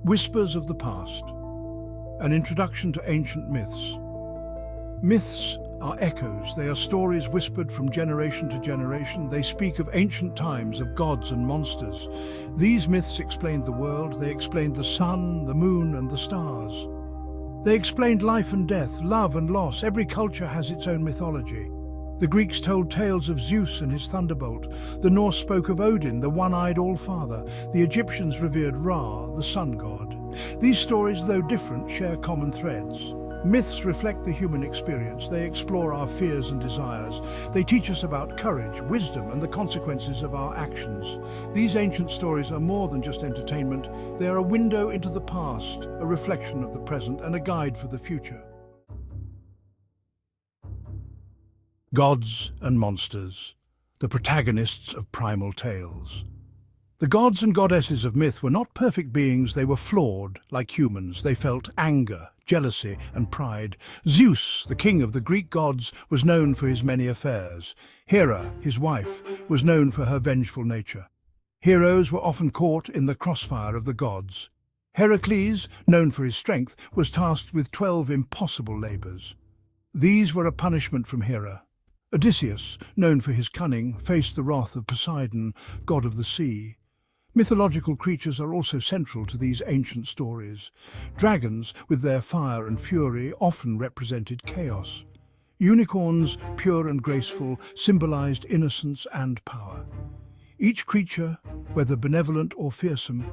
Whispers of the Past. An introduction to ancient myths. Myths are echoes. They are stories whispered from generation to generation. They speak of ancient times, of gods and monsters. These myths explained the world. They explained the sun, the moon, and the stars. They explained life and death, love and loss. Every culture has its own mythology. The Greeks told tales of Zeus and his thunderbolt. The Norse spoke of Odin, the one-eyed All-Father. The Egyptians revered Ra, the sun god. These stories, though different, share common threads. Myths reflect the human experience. They explore our fears and desires. They teach us about courage, wisdom, and the consequences of our actions. These ancient stories are more than just entertainment. They are a window into the past, a reflection of the present, and a guide for the future. Gods and monsters, the protagonists of primal tales. The gods and goddesses of myth were not perfect beings. They were flawed, like humans. They felt anger, jealousy, and pride. Zeus, the king of the Greek gods, was known for his many affairs. Hera, his wife, was known for her vengeful nature. Heroes were often caught in the crossfire of the gods. Heracles, known for his strength, was tasked with 12 impossible labors. These were a punishment from Hera. Odysseus, known for his cunning, faced the wrath of Poseidon, god of the sea. Mythological creatures are also central to these ancient stories. Dragons, with their fire and fury, often represented chaos. Unicorns, pure and graceful, symbolized innocence and power. Each creature, whether benevolent or fearsome,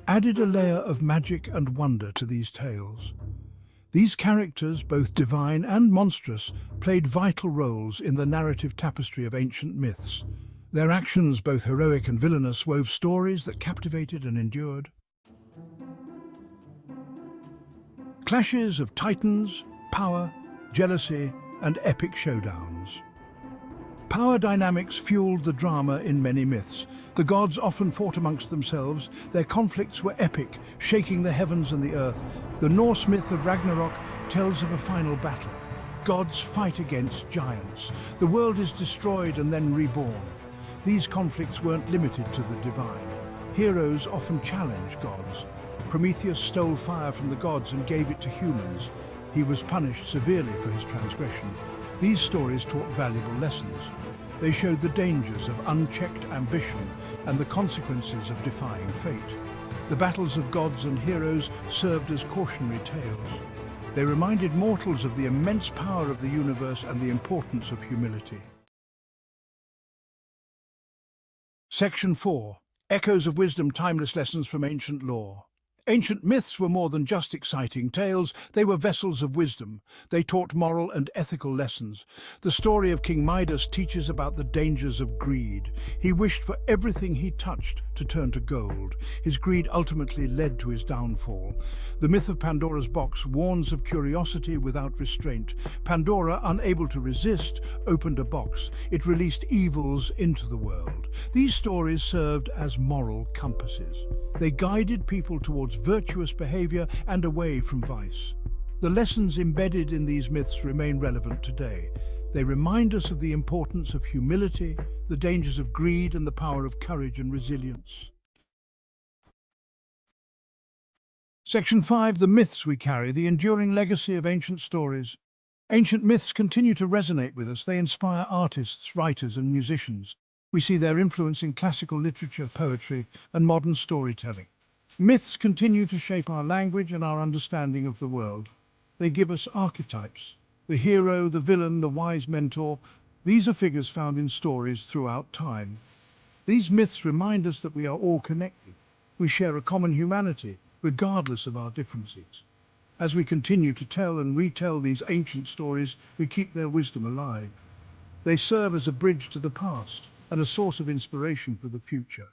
added a layer of magic and wonder to these tales. These characters, both divine and monstrous, played vital roles in the narrative tapestry of ancient myths. Their actions, both heroic and villainous, wove stories that captivated and endured. Clashes of titans, power, jealousy, and epic showdowns. Power dynamics fueled the drama in many myths. The gods often fought amongst themselves. Their conflicts were epic, shaking the heavens and the earth. The Norse myth of Ragnarok tells of a final battle. Gods fight against giants. The world is destroyed and then reborn. These conflicts weren't limited to the divine. Heroes often challenged gods. Prometheus stole fire from the gods and gave it to humans. He was punished severely for his transgression. These stories taught valuable lessons. They showed the dangers of unchecked ambition and the consequences of defying fate. The battles of gods and heroes served as cautionary tales. They reminded mortals of the immense power of the universe and the importance of humility. Section 4. Echoes of Wisdom, Timeless Lessons from Ancient Lore. Ancient myths were more than just exciting tales. They were vessels of wisdom. They taught moral and ethical lessons. The story of King Midas teaches about the dangers of greed. He wished for everything he touched to turn to gold. His greed ultimately led to his downfall. The myth of Pandora's box warns of curiosity without restraint. Pandora, unable to resist, opened a box. It released evils into the world. These stories served as moral compasses. They guided people towards virtuous behavior and away from vice. The lessons embedded in these myths remain relevant today. They remind us of the importance of humility, the dangers of greed, and the power of courage and resilience. Section 5. The myths we carry, the enduring legacy of ancient stories. Ancient myths continue to resonate with us. They inspire artists, writers, and musicians. We see their influence in classical literature, poetry, and modern storytelling. Myths continue to shape our language and our understanding of the world. They give us archetypes: the hero, the villain, the wise mentor. These are figures found in stories throughout time. These myths remind us that we are all connected. We share a common humanity, regardless of our differences. As we continue to tell and retell these ancient stories, we keep their wisdom alive. They serve as a bridge to the past and a source of inspiration for the future.